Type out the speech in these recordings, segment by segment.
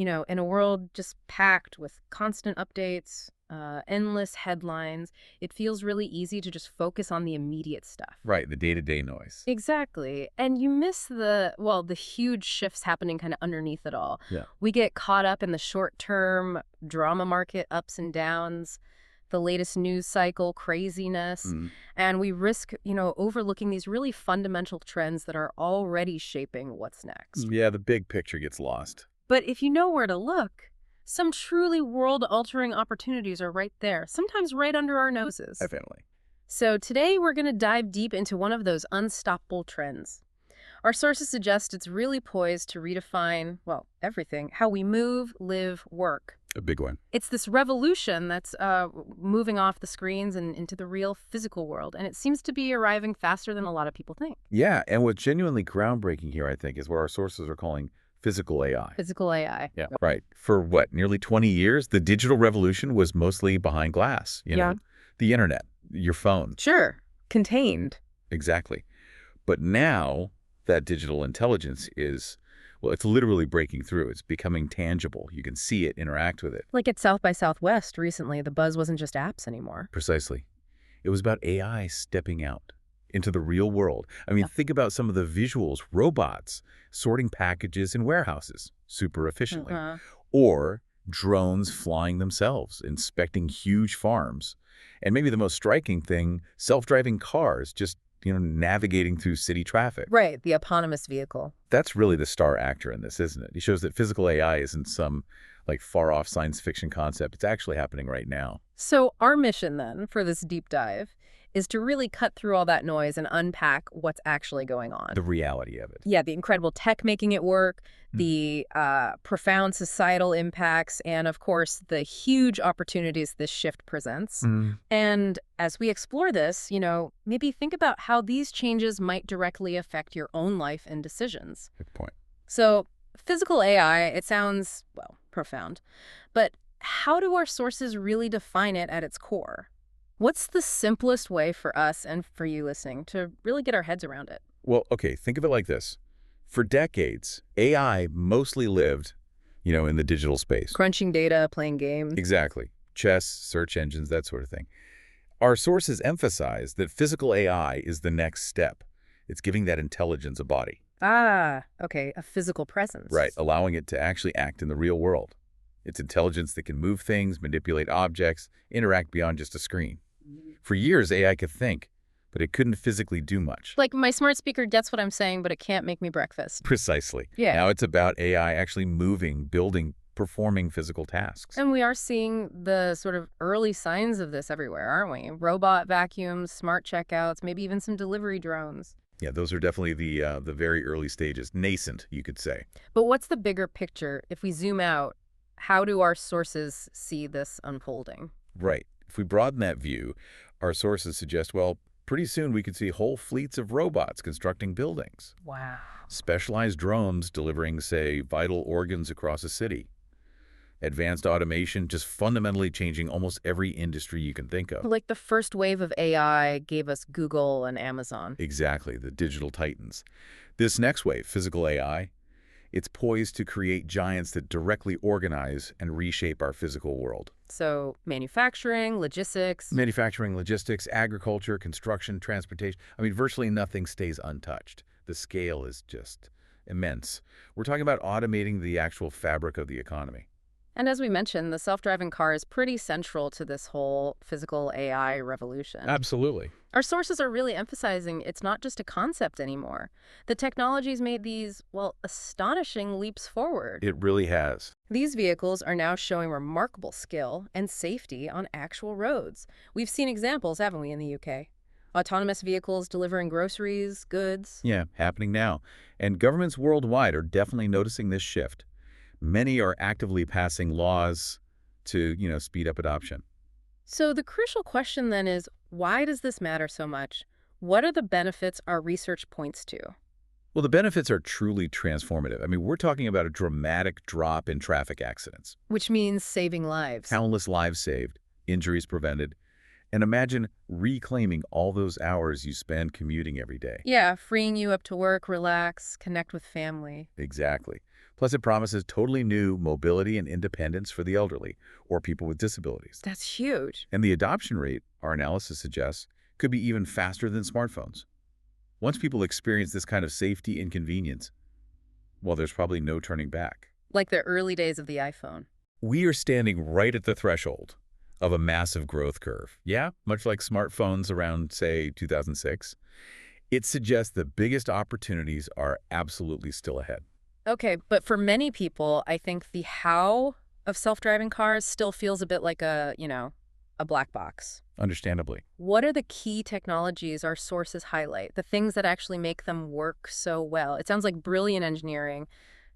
In a world just packed with constant updates, endless headlines, it feels really easy to just focus on the immediate stuff. Right, the day-to-day noise. Exactly. And you miss the huge shifts happening kind of underneath it all. Yeah. We get caught up in the short-term drama market ups and downs, the latest news cycle craziness, Mm. and we risk, overlooking these really fundamental trends that are already shaping what's next. Yeah, the big picture gets lost. But if you know where to look, some truly world-altering opportunities are right there, sometimes right under our noses. Definitely. So today we're going to dive deep into one of those unstoppable trends. Our sources suggest it's really poised to redefine, well, everything, how we move, live, work. A big one. It's this revolution that's moving off the screens and into the real physical world, and it seems to be arriving faster than a lot of people think. Yeah, and what's genuinely groundbreaking here, I think, is what our sources are calling physical AI. Physical AI. Yeah, right. For what, nearly 20 years, the digital revolution was mostly behind glass, Yeah. the internet, your phone. Sure. Contained. Exactly. But now that digital intelligence is, well, it's literally breaking through. It's becoming tangible. You can see it, interact with it. Like at South by Southwest recently, the buzz wasn't just apps anymore. Precisely. It was about AI stepping out into the real world. I mean, think about some of the visuals, robots sorting packages in warehouses super efficiently, Uh-huh. or drones flying themselves, inspecting huge farms. And maybe the most striking thing, self-driving cars just, navigating through city traffic. Right, the eponymous vehicle. That's really the star actor in this, isn't it? He shows that physical AI isn't some far-off science fiction concept. It's actually happening right now. So our mission then for this deep dive is to really cut through all that noise and unpack what's actually going on. The reality of it. Yeah, the incredible tech making it work, the profound societal impacts, and of course, the huge opportunities this shift presents. And as we explore this, maybe think about how these changes might directly affect your own life and decisions. Good point. So physical AI, it sounds, well, profound, but how do our sources really define it at its core? What's the simplest way for us and for you listening to really get our heads around it? Well, okay, think of it like this. For decades, AI mostly lived, in the digital space. Crunching data, playing games. Exactly. Chess, search engines, that sort of thing. Our sources emphasize that physical AI is the next step. It's giving that intelligence a body. Ah, okay, a physical presence. Right, allowing it to actually act in the real world. It's intelligence that can move things, manipulate objects, interact beyond just a screen. For years, AI could think, but it couldn't physically do much. Like my smart speaker gets what I'm saying, but it can't make me breakfast. Precisely. Yeah. Now it's about AI actually moving, building, performing physical tasks. And we are seeing the sort of early signs of this everywhere, aren't we? Robot vacuums, smart checkouts, maybe even some delivery drones. Yeah, those are definitely the very early stages. Nascent, you could say. But what's the bigger picture? If we zoom out, how do our sources see this unfolding? Right. If we broaden that view, our sources suggest, well, pretty soon we could see whole fleets of robots constructing buildings. Wow. Specialized drones delivering, say, vital organs across a city. Advanced automation just fundamentally changing almost every industry you can think of. Like the first wave of AI gave us Google and Amazon. Exactly, the digital titans. This next wave, physical AI, it's poised to create giants that directly organize and reshape our physical world. So manufacturing, logistics. Manufacturing, logistics, agriculture, construction, transportation. I mean, virtually nothing stays untouched. The scale is just immense. We're talking about automating the actual fabric of the economy. And as we mentioned, the self-driving car is pretty central to this whole physical AI revolution. Absolutely. Our sources are really emphasizing it's not just a concept anymore. The technology's made these, well, astonishing leaps forward. It really has. These vehicles are now showing remarkable skill and safety on actual roads. We've seen examples, haven't we, in the UK? Autonomous vehicles delivering groceries, goods. Yeah, happening now. And governments worldwide are definitely noticing this shift. Many are actively passing laws to, speed up adoption. So the crucial question then is, why does this matter so much? What are the benefits our research points to? Well, the benefits are truly transformative. I mean, we're talking about a dramatic drop in traffic accidents. Which means saving lives. Countless lives saved, injuries prevented. And imagine reclaiming all those hours you spend commuting every day. Yeah, freeing you up to work, relax, connect with family. Exactly. Plus, it promises totally new mobility and independence for the elderly or people with disabilities. That's huge. And the adoption rate, our analysis suggests, could be even faster than smartphones. Once people experience this kind of safety and convenience, well, there's probably no turning back. Like the early days of the iPhone. We are standing right at the threshold of a massive growth curve. Yeah, much like smartphones around, say, 2006. It suggests the biggest opportunities are absolutely still ahead. Okay, but for many people, I think the how of self-driving cars still feels a bit like a black box. Understandably. What are the key technologies our sources highlight, the things that actually make them work so well? It sounds like brilliant engineering,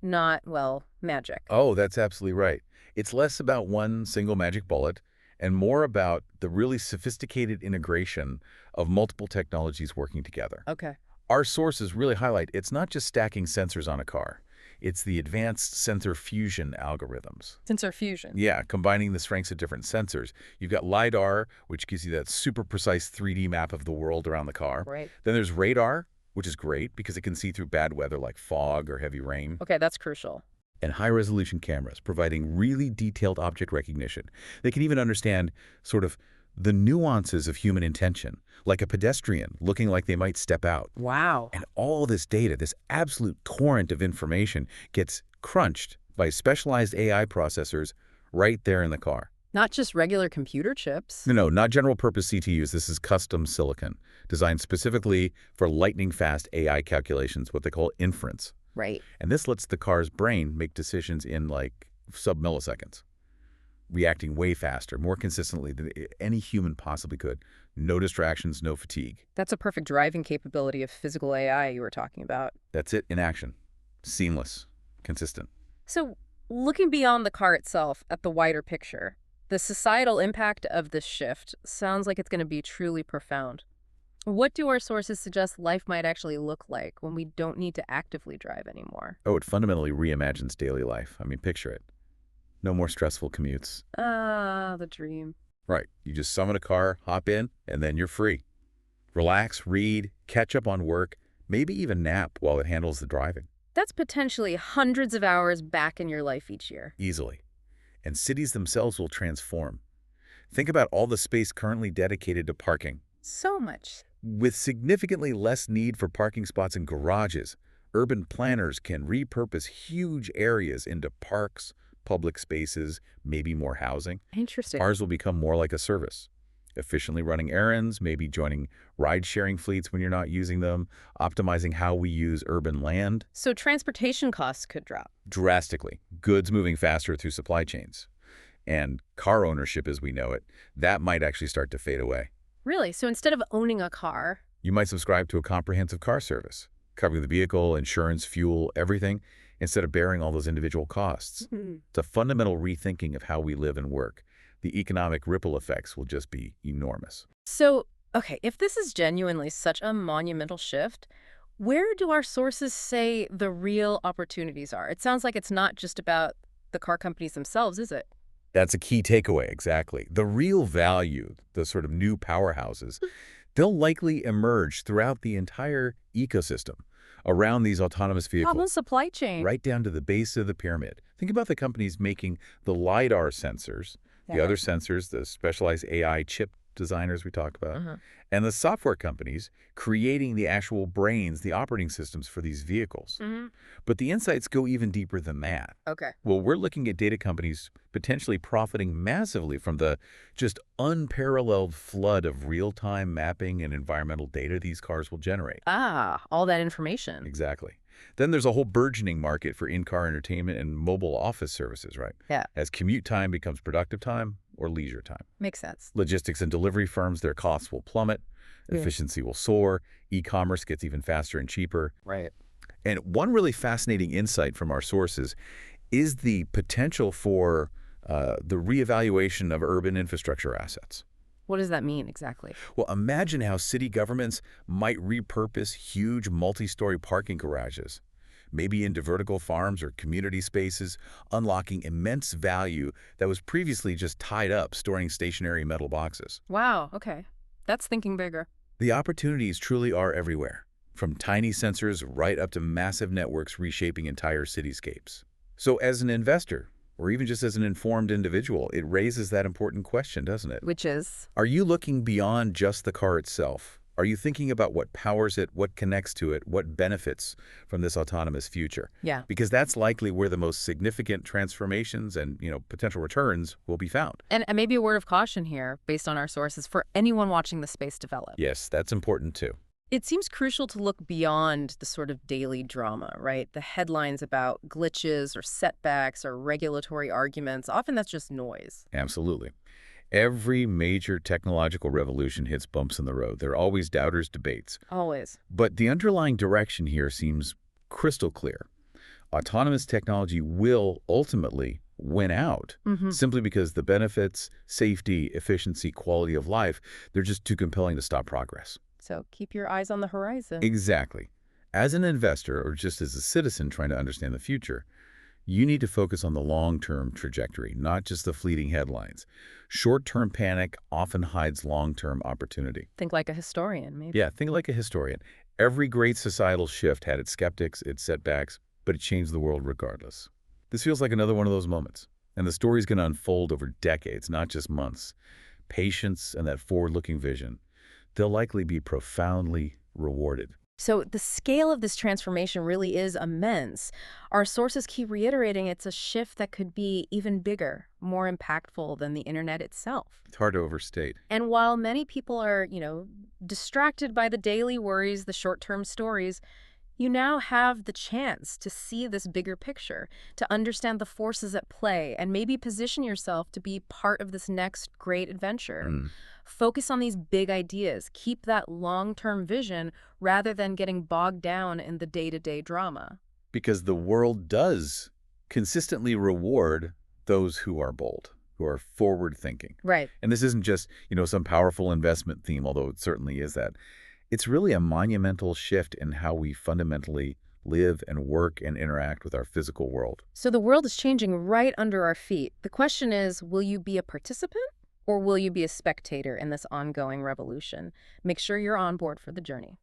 not, well, magic. Oh, that's absolutely right. It's less about one single magic bullet and more about the really sophisticated integration of multiple technologies working together. Okay. Our sources really highlight it's not just stacking sensors on a car. It's the advanced sensor fusion algorithms. Sensor fusion. Yeah, combining the strengths of different sensors. You've got LiDAR, which gives you that super precise 3D map of the world around the car. Right. Then there's radar, which is great because it can see through bad weather like fog or heavy rain. Okay, that's crucial. And high-resolution cameras, providing really detailed object recognition. They can even understand sort of the nuances of human intention, like a pedestrian looking like they might step out. Wow. And all this data, this absolute torrent of information, gets crunched by specialized AI processors right there in the car. Not just regular computer chips. No, not general-purpose CPUs. This is custom silicon, designed specifically for lightning-fast AI calculations, what they call inference. Right. And this lets the car's brain make decisions in, like, sub-milliseconds, reacting way faster, more consistently than any human possibly could. No distractions, no fatigue. That's a perfect driving capability of physical AI you were talking about. That's it in action. Seamless, consistent. So, looking beyond the car itself at the wider picture, the societal impact of this shift sounds like it's going to be truly profound. What do our sources suggest life might actually look like when we don't need to actively drive anymore? Oh, it fundamentally reimagines daily life. I mean, picture it. No more stressful commutes. Ah, the dream. Right. You just summon a car, hop in, and then you're free. Relax, read, catch up on work, maybe even nap while it handles the driving. That's potentially hundreds of hours back in your life each year. Easily. And cities themselves will transform. Think about all the space currently dedicated to parking. So much. With significantly less need for parking spots in garages, urban planners can repurpose huge areas into parks, public spaces, maybe more housing. Interesting. Cars will become more like a service, efficiently running errands, maybe joining ride-sharing fleets when you're not using them, optimizing how we use urban land. So transportation costs could drop. Drastically. Goods moving faster through supply chains. And car ownership as we know it, that might actually start to fade away. Really? So instead of owning a car... You might subscribe to a comprehensive car service, covering the vehicle, insurance, fuel, everything, instead of bearing all those individual costs. It's a fundamental rethinking of how we live and work. The economic ripple effects will just be enormous. So, okay, if this is genuinely such a monumental shift, where do our sources say the real opportunities are? It sounds like it's not just about the car companies themselves, is it? That's a key takeaway, exactly. The real value, the sort of new powerhouses, they'll likely emerge throughout the entire ecosystem around these autonomous vehicles. Problem supply chain. Right down to the base of the pyramid. Think about the companies making the LiDAR sensors, the other sensors, the specialized AI chip designers we talk about, and the software companies creating the actual brains, the operating systems for these vehicles. But the insights go even deeper than that. Okay. Well, we're looking at data companies potentially profiting massively from the just unparalleled flood of real-time mapping and environmental data these cars will generate. Ah, all that information. Exactly. Then there's a whole burgeoning market for in-car entertainment and mobile office services, right? Yeah. As commute time becomes productive time or leisure time. Makes sense. Logistics and delivery firms, their costs will plummet, efficiency will soar, e-commerce gets even faster and cheaper. Right. And one really fascinating insight from our sources is the potential for the reevaluation of urban infrastructure assets. What does that mean exactly? Well, imagine how city governments might repurpose huge multi-story parking garages, maybe into vertical farms or community spaces, unlocking immense value that was previously just tied up storing stationary metal boxes. Wow, okay. That's thinking bigger. The opportunities truly are everywhere, from tiny sensors right up to massive networks reshaping entire cityscapes. So as an investor, or even just as an informed individual, it raises that important question, doesn't it? Which is, Are you looking beyond just the car itself? Are you thinking about what powers it, what connects to it, what benefits from this autonomous future? yeah. Because that's likely where the most significant transformations and, potential returns will be found. And maybe a word of caution here, based on our sources, for anyone watching the space develop. Yes, that's important too. It seems crucial to look beyond the sort of daily drama, right? The headlines about glitches or setbacks or regulatory arguments, often that's just noise. Absolutely. Every major technological revolution hits bumps in the road. There are always doubters, debates. Always. But the underlying direction here seems crystal clear. Autonomous technology will ultimately win out simply because the benefits, safety, efficiency, quality of life, they're just too compelling to stop progress. So keep your eyes on the horizon. Exactly. As an investor or just as a citizen trying to understand the future, you need to focus on the long-term trajectory, not just the fleeting headlines. Short-term panic often hides long-term opportunity. Think like a historian, maybe. Yeah, think like a historian. Every great societal shift had its skeptics, its setbacks, but it changed the world regardless. This feels like another one of those moments, and the story's going to unfold over decades, not just months. Patience and that forward-looking vision, they'll likely be profoundly rewarded. So the scale of this transformation really is immense. Our sources keep reiterating it's a shift that could be even bigger, more impactful than the internet itself. It's hard to overstate. And while many people are, distracted by the daily worries, the short-term stories, you now have the chance to see this bigger picture, to understand the forces at play, and maybe position yourself to be part of this next great adventure. Focus on these big ideas. Keep that long-term vision rather than getting bogged down in the day-to-day drama. Because the world does consistently reward those who are bold, who are forward-thinking. Right. And this isn't just, some powerful investment theme, although it certainly is that. It's really a monumental shift in how we fundamentally live and work and interact with our physical world. So the world is changing right under our feet. The question is, will you be a participant or will you be a spectator in this ongoing revolution? Make sure you're on board for the journey.